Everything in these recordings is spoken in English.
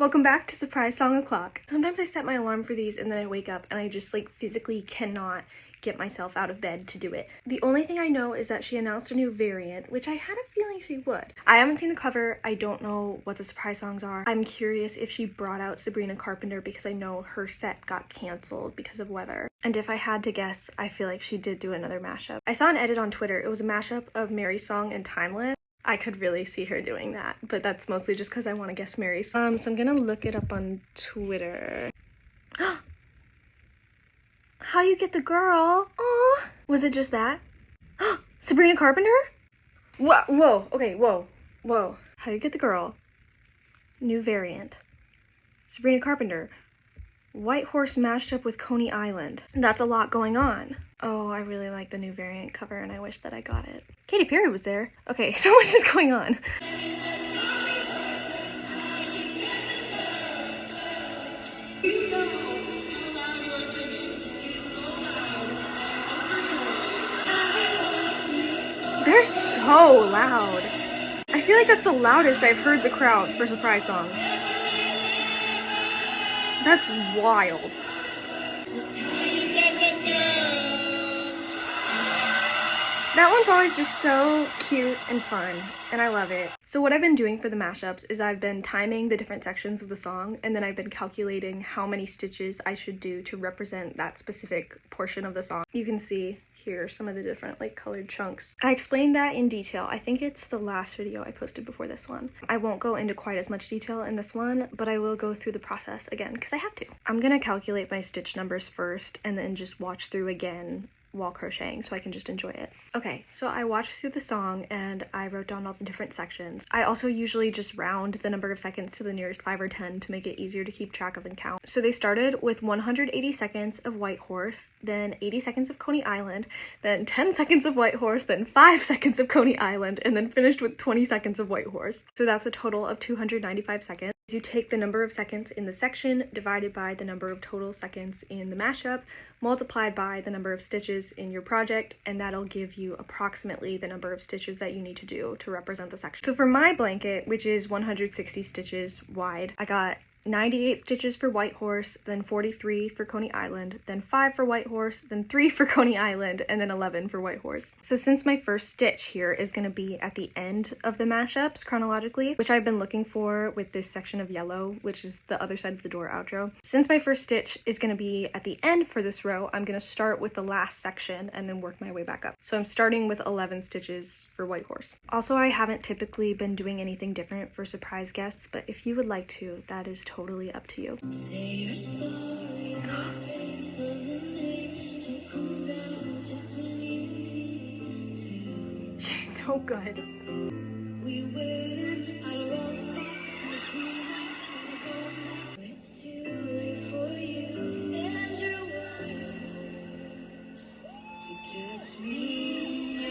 Welcome back to Surprise Song O'Clock. Sometimes I set my alarm for these and then I wake up and I just physically cannot get myself out of bed to do it. The only thing I know is that she announced a new variant, which I had a feeling she would. I haven't seen the cover. I don't know what the surprise songs are. I'm curious if she brought out Sabrina Carpenter because I know her set got canceled because of weather. And if I had to guess, I feel like she did do another mashup. I saw an edit on Twitter. It was a mashup of Mary's song and Timeless. I could really see her doing that, but that's mostly just because I want to guess Mary's. So I'm gonna look it up on Twitter. How you get the girl? Oh, was it just that? Sabrina Carpenter? Whoa, okay, whoa. How you get the girl? New variant. Sabrina Carpenter. White Horse mashed up with Coney Island. That's a lot going on. Oh, I really like the new variant cover and I wish that I got it. Katy Perry was there. Okay, so much is going on. They're so loud. I feel like that's the loudest I've heard the crowd for surprise songs. That's wild. That one's always just so cute and fun, and I love it. So what I've been doing for the mashups is I've been timing the different sections of the song, and then I've been calculating how many stitches I should do to represent that specific portion of the song. You can see here some of the different colored chunks. I explained that in detail. I think it's the last video I posted before this one. I won't go into quite as much detail in this one, but I will go through the process again because I have to. I'm gonna calculate my stitch numbers first and then just watch through again while crocheting so I can just enjoy it. Okay, so I watched through the song and I wrote down all the different sections. I also usually just round the number of seconds to the nearest 5 or 10 to make it easier to keep track of and count. So they started with 180 seconds of White Horse, then 80 seconds of Coney Island, then 10 seconds of White Horse, then 5 seconds of Coney Island, and then finished with 20 seconds of White Horse. So that's a total of 295 seconds. You take the number of seconds in the section divided by the number of total seconds in the mashup, multiplied by the number of stitches in your project, and that'll give you approximately the number of stitches that you need to do to represent the section. So for my blanket, which is 160 stitches wide, I got 98 stitches for White Horse, then 43 for Coney Island, then 5 for White Horse, then 3 for Coney Island, and then 11 for White Horse. So since my first stitch here is going to be at the end of the mashups chronologically, which I've been looking for with this section of yellow, which is the other side of the door outro. Since my first stitch is going to be at the end for this row, I'm going to start with the last section and then work my way back up. So I'm starting with 11 stitches for White Horse. Also, I haven't typically been doing anything different for surprise guests, but if you would like to, that is totally up to you. Say you're sorry, she's so good. It's too late for you and your wives to catch me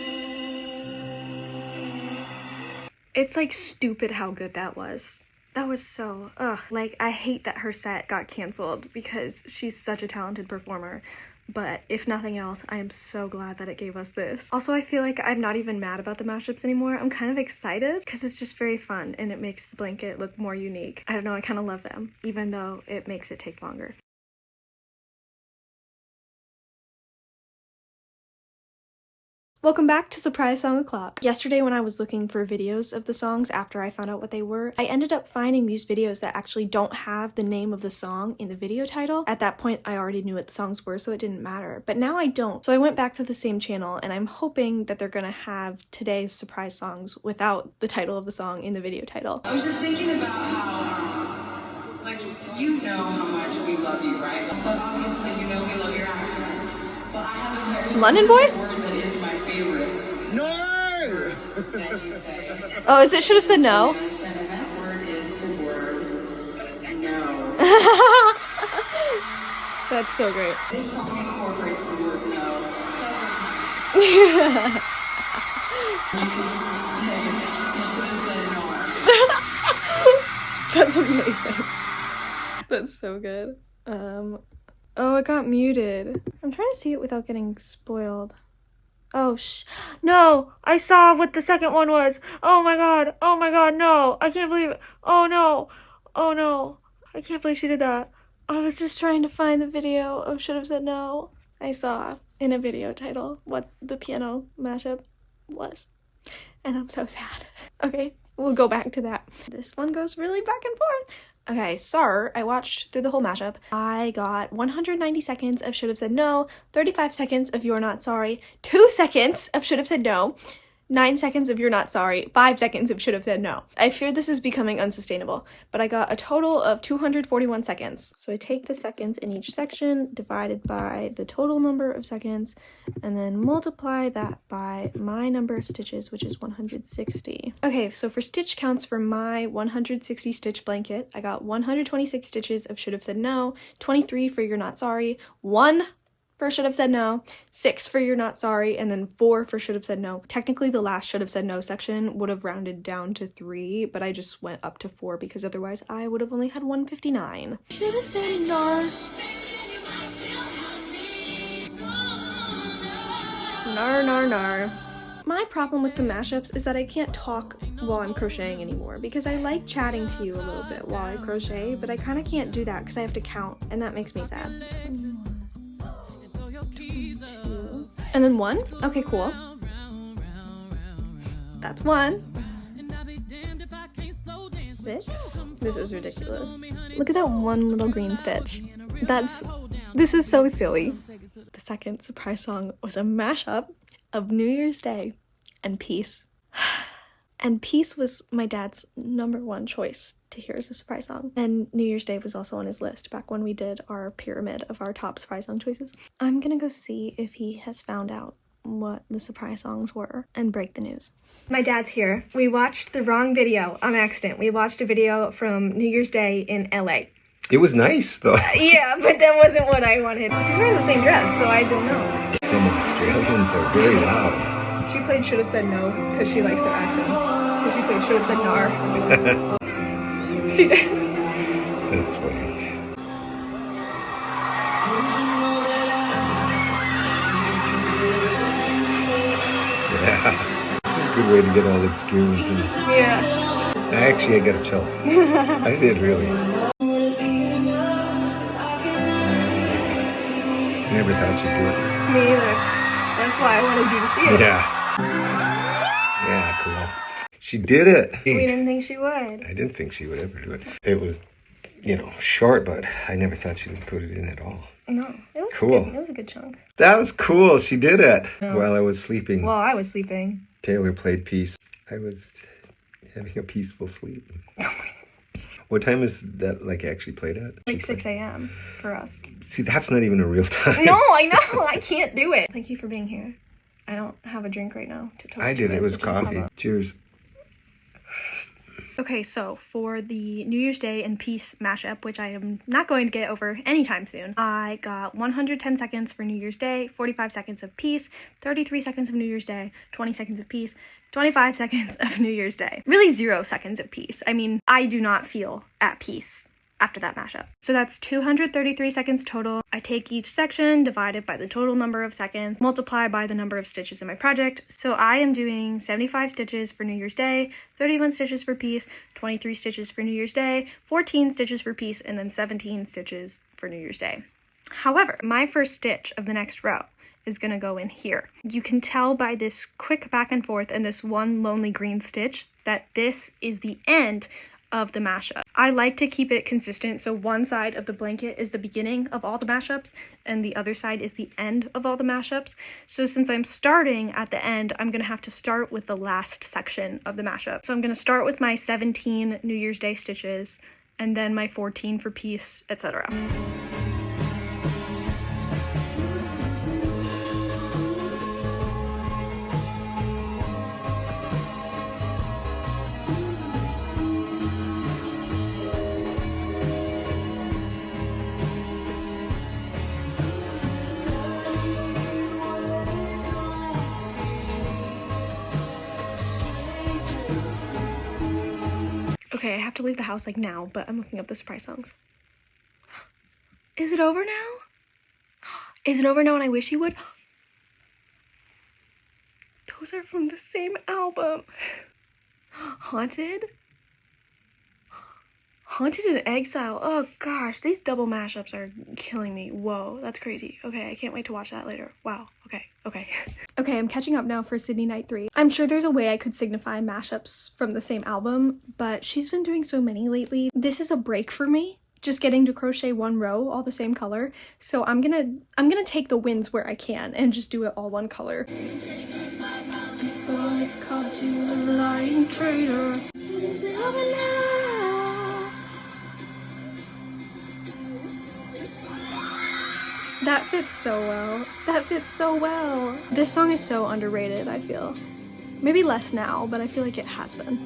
now. It's stupid how good that was. That was so, I hate that her set got canceled because she's such a talented performer, but if nothing else, I am so glad that it gave us this. Also, I feel like I'm not even mad about the mashups anymore. I'm kind of excited because it's just very fun and it makes the blanket look more unique. I don't know, I kind of love them, even though it makes it take longer. Welcome back to Surprise Song O'Clock. Yesterday when I was looking for videos of the songs after I found out what they were, I ended up finding these videos that actually don't have the name of the song in the video title. At that point, I already knew what the songs were, so it didn't matter. But now I don't. So I went back to the same channel and I'm hoping that they're gonna have today's surprise songs without the title of the song in the video title. I was just thinking about how, you know how much we love you, right? But obviously, you know we love your accents. But I have a very London Boy? word that is my favorite. No! That you say. Oh, it should have said no. And that word is the word no. That's so great. This song incorporates the word no several times. You can say, you should have said no. That's amazing. That's so good. Oh, it got muted. I'm trying to see it without getting spoiled. Oh, no! I saw what the second one was! Oh my god, no! I can't believe it! Oh no! Oh no, I can't believe she did that. I was just trying to find the video of Should Have Said No. I saw in a video title what the piano mashup was, and I'm so sad. Okay, we'll go back to that. This one goes really back and forth. Okay, so I watched through the whole mashup. I got 190 seconds of Should Have Said No, 35 seconds of You're Not Sorry, 2 seconds of Should Have Said No, 9 seconds of You're Not Sorry, 5 seconds of Should Have Said No. I fear this is becoming unsustainable, but I got a total of 241 seconds. So I take the seconds in each section, divided by the total number of seconds, and then multiply that by my number of stitches, which is 160. Okay, so for stitch counts for my 160 stitch blanket, I got 126 stitches of Should Have Said No, 23 for You're Not Sorry, 1 for Should Have Said No, 6 for You're Not Sorry, and then 4 for Should Have Said No. Technically, the last Should Have Said No section would have rounded down to 3, but I just went up to 4 because otherwise I would have only had 159. Should have said no. Nar, nar, nar. My problem with the mashups is that I can't talk while I'm crocheting anymore because I like chatting to you a little bit while I crochet, but I kind of can't do that because I have to count, and that makes me sad. And then 1? Okay, cool. That's 1. 6? This is ridiculous. Look at that one little green stitch. This is so silly. The second surprise song was a mashup of New Year's Day and Peace. And Peace was my dad's #1 choice to hear as a surprise song. And New Year's Day was also on his list back when we did our pyramid of our top surprise song choices. I'm gonna go see if he has found out what the surprise songs were and break the news. My dad's here. We watched the wrong video on accident. We watched a video from New Year's Day in LA. It was nice, though. Yeah, but that wasn't what I wanted. She's wearing the same dress, so I didn't know. Some Australians are very loud. She played Should Have Said No because she likes their accents. So she played Should Have Said Nar. She did. That's funny. Yeah. This is a good way to get all the obscure ones in. Yeah. Actually, I got to chill. I did, really. I never thought you'd do it. Me either. That's why I wanted you to see it. Yeah. Yeah, cool. She did it. We didn't think she would. I didn't think she would ever do it. It was, short, but I never thought she would put it in at all. No, it was cool. Good. It was a good chunk. That was cool. She did it while I was sleeping. Well, I was sleeping. Taylor played Peace. I was having a peaceful sleep. What time is that actually played at? Like 6 a.m. for us. See, that's not even a real time. No, I know. I can't do it. Thank you for being here. I don't have a drink right now to toast. I did. To It was which is coffee. Pablo. Cheers. Okay, so for the New Year's Day and Peace mashup, which I am not going to get over anytime soon, I got 110 seconds for New Year's Day, 45 seconds of Peace, 33 seconds of New Year's Day, 20 seconds of Peace, 25 seconds of New Year's Day. Really 0 seconds of peace. I mean, I do not feel at peace after that mashup. So that's 233 seconds total. I take each section, divide it by the total number of seconds, multiply by the number of stitches in my project. So I am doing 75 stitches for New Year's Day, 31 stitches for Peace, 23 stitches for New Year's Day, 14 stitches for Peace, and then 17 stitches for New Year's Day. However, my first stitch of the next row is gonna go in here. You can tell by this quick back and forth and this one lonely green stitch that this is the end of the mashup. I like to keep it consistent, so one side of the blanket is the beginning of all the mashups and the other side is the end of all the mashups. So since I'm starting at the end, I'm gonna have to start with the last section of the mashup. So I'm gonna start with my 17 New Year's Day stitches and then my 14 for Peace, etc. Okay, I have to leave the house now, but I'm looking up the surprise songs. Is it over now? Is it over now and I wish you would? Those are from the same album. Haunted? Haunted in Exile. Oh gosh, these double mashups are killing me. Whoa, that's crazy. Okay, I can't wait to watch that later. Wow. Okay. Okay, I'm catching up now for Sydney Night 3. I'm sure there's a way I could signify mashups from the same album, but she's been doing so many lately. This is a break for me, just getting to crochet one row all the same color. So I'm gonna take the wins where I can and just do it all one color. That fits so well. That fits so well. This song is so underrated, I feel. Maybe less now, but I feel like it has been.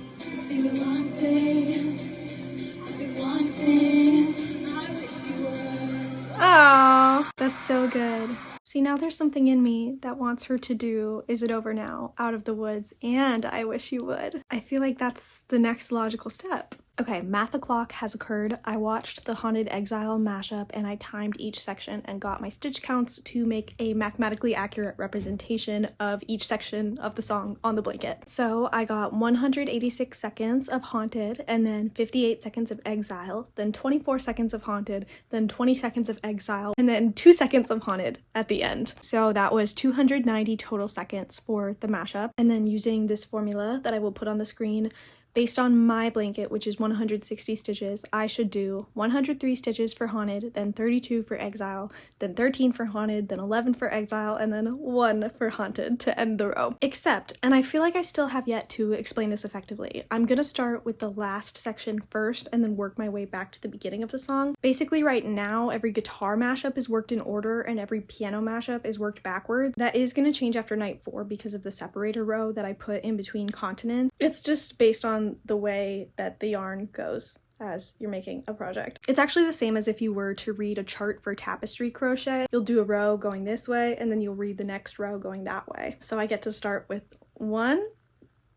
Oh, that's so good. See, now there's something in me that wants her to do Is It Over Now, Out of the Woods, and I Wish You Would. I feel like that's the next logical step. Okay, math o'clock has occurred. I watched the Haunted Exile mashup and I timed each section and got my stitch counts to make a mathematically accurate representation of each section of the song on the blanket. So I got 186 seconds of Haunted, and then 58 seconds of Exile, then 24 seconds of Haunted, then 20 seconds of Exile, and then 2 seconds of Haunted at the end. So that was 290 total seconds for the mashup. And then using this formula that I will put on the screen, based on my blanket, which is 160 stitches, I should do 103 stitches for Haunted, then 32 for Exile, then 13 for Haunted, then 11 for Exile, and then 1 for Haunted to end the row. Except, and I feel like I still have yet to explain this effectively, I'm gonna start with the last section first and then work my way back to the beginning of the song. Basically right now, every guitar mashup is worked in order and every piano mashup is worked backwards. That is gonna change after night 4 because of the separator row that I put in between continents. It's just based on the way that the yarn goes as you're making a project. It's actually the same as if you were to read a chart for tapestry crochet. You'll do a row going this way and then you'll read the next row going that way. So I get to start with 1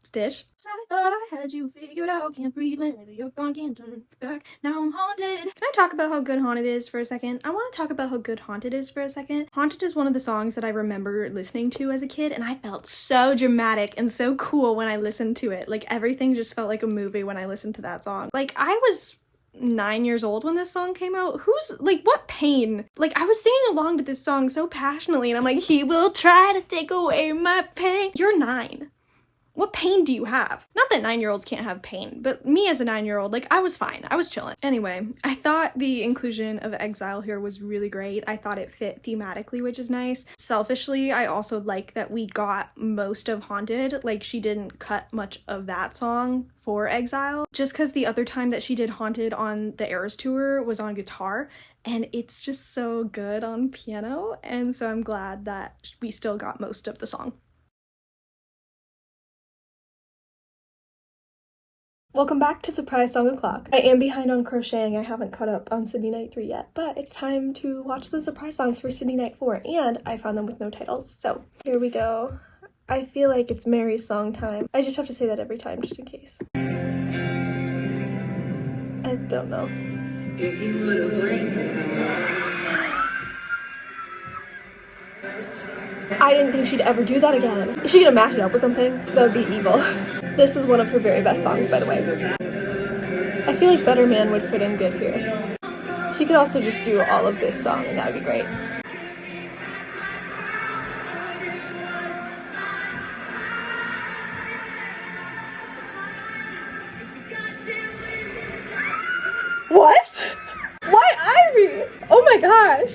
stitch. I thought I had you figured out, can't breathe whenever you're gone, can't turn back, now I'm haunted. Can I talk about how good Haunted is for a second? I want to talk about how good Haunted is for a second. Haunted is one of the songs that I remember listening to as a kid, and I felt so dramatic and so cool when I listened to it. Like, everything just felt like a movie when I listened to that song. Like, I was 9 years old when this song came out. What pain? Like, I was singing along to this song so passionately, and I'm like, he will try to take away my pain. You're 9. What pain do you have? Not that 9-year-olds can't have pain, but me as a 9-year-old, like, I was fine. I was chilling. Anyway, I thought the inclusion of Exile here was really great. I thought it fit thematically, which is nice. Selfishly, I also like that we got most of Haunted. Like, she didn't cut much of that song for Exile, just because the other time that she did Haunted on the Eras tour was on guitar, and it's just so good on piano, and so I'm glad that we still got most of the song. Welcome back to Surprise Song O'Clock. I am behind on crocheting. I haven't caught up on Sydney Night 3 yet, but it's time to watch the surprise songs for Sydney Night 4, and I found them with no titles, so here we go. I feel like it's Mary's song time. I just have to say that every time, just in case. I don't know. If you would've blinked. I didn't think she'd ever do that again. Is she gonna match it up with something? That would be evil. This is one of her very best songs, by the way. I feel like Better Man would fit in good here. She could also just do all of this song, and that would be great. What? Why Ivy? Oh my gosh.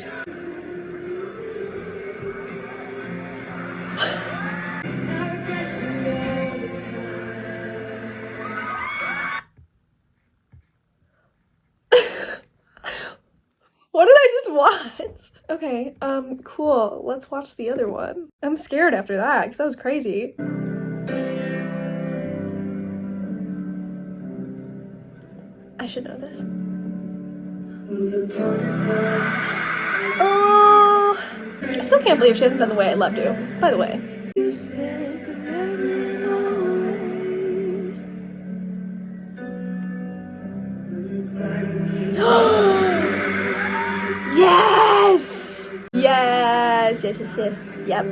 What did I just watch? Okay, cool. Let's watch the other one. I'm scared after that, because that was crazy. I should know this. Oh, I still can't believe she hasn't done The Way I Loved You, by the way. You said yes! Yes. Yep.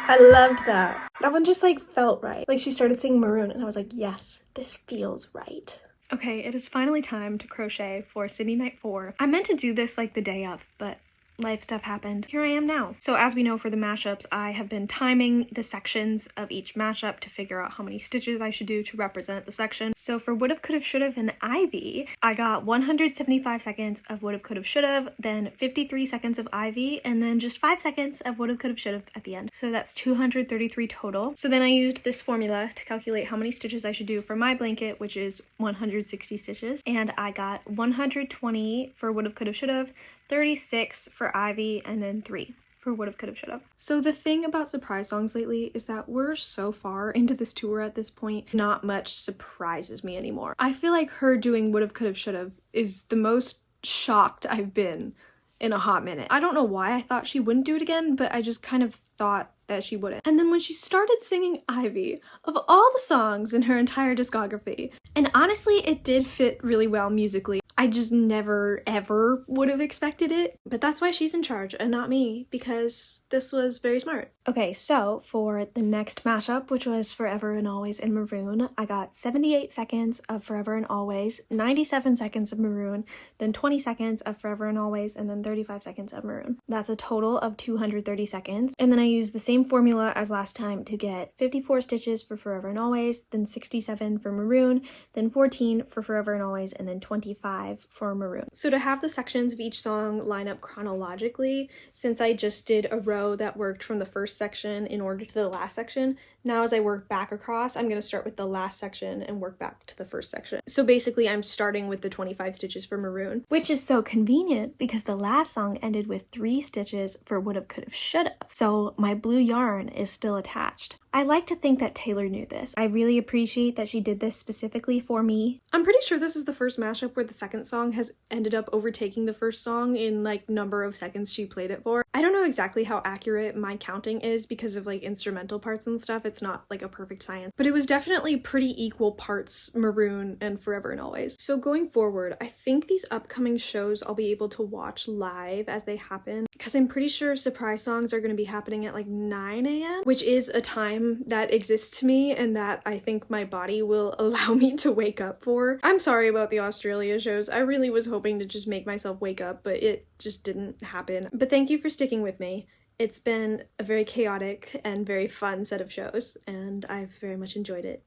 I loved that. That one just like felt right. Like she started singing Maroon and I was like, yes, this feels right. Okay, it is finally time to crochet for Sydney Night 4. I meant to do this like the day of, but life stuff happened. Here I am now. So as we know for the mashups, I have been timing the sections of each mashup to figure out how many stitches I should do to represent the section. So for Would've, Could've, Should've, and Ivy, I got 175 seconds of Would've, Could've, Should've, then 53 seconds of Ivy, and then just 5 seconds of Would've, Could've, Should've at the end. So that's 233 total. So then I used this formula to calculate how many stitches I should do for my blanket, which is 160 stitches, and I got 120 for Would've, Could've, Should've, 36 for Ivy, and then 3 for Would've, Could've, Should've. So the thing about surprise songs lately is that we're so far into this tour at this point, not much surprises me anymore. I feel like her doing Would've, Could've, Should've is the most shocked I've been in a hot minute. I don't know why I thought she wouldn't do it again, but I just kind of thought that she wouldn't. And then when she started singing Ivy, of all the songs in her entire discography, and honestly it did fit really well musically, I just never ever would have expected it. But that's why she's in charge and not me, because this was very smart. Okay, so for the next mashup, which was Forever and Always in Maroon, I got 78 seconds of Forever and Always, 97 seconds of Maroon, then 20 seconds of Forever and Always, and then 35 seconds of Maroon. That's a total of 230 seconds. And then I used the same formula as last time to get 54 stitches for Forever and Always, then 67 for Maroon, then 14 for Forever and Always, and then 25 for Maroon. So to have the sections of each song line up chronologically, since I just did a row that worked from the first section in order to the last section, now as I work back across, I'm going to start with the last section and work back to the first section. So basically I'm starting with the 25 stitches for Maroon, which is so convenient because the last song ended with 3 stitches for Would've, Could've, Should've. So my blue yarn is still attached. I like to think that Taylor knew this. I really appreciate that she did this specifically for me. I'm pretty sure this is the first mashup where the second song has ended up overtaking the first song in like number of seconds she played it for. I don't know exactly how accurate my counting is because of like instrumental parts and stuff. It's not like a perfect science, but it was definitely pretty equal parts Maroon and Forever and Always. So going forward, I think these upcoming shows I'll be able to watch live as they happen, because I'm pretty sure surprise songs are going to be happening at like 9 a.m., which is a time that exists to me and that I think my body will allow me to wake up for. I'm sorry about the Australia shows. I really was hoping to just make myself wake up, but it just didn't happen. But thank you for sticking with me. It's been a very chaotic and very fun set of shows, and I've very much enjoyed it.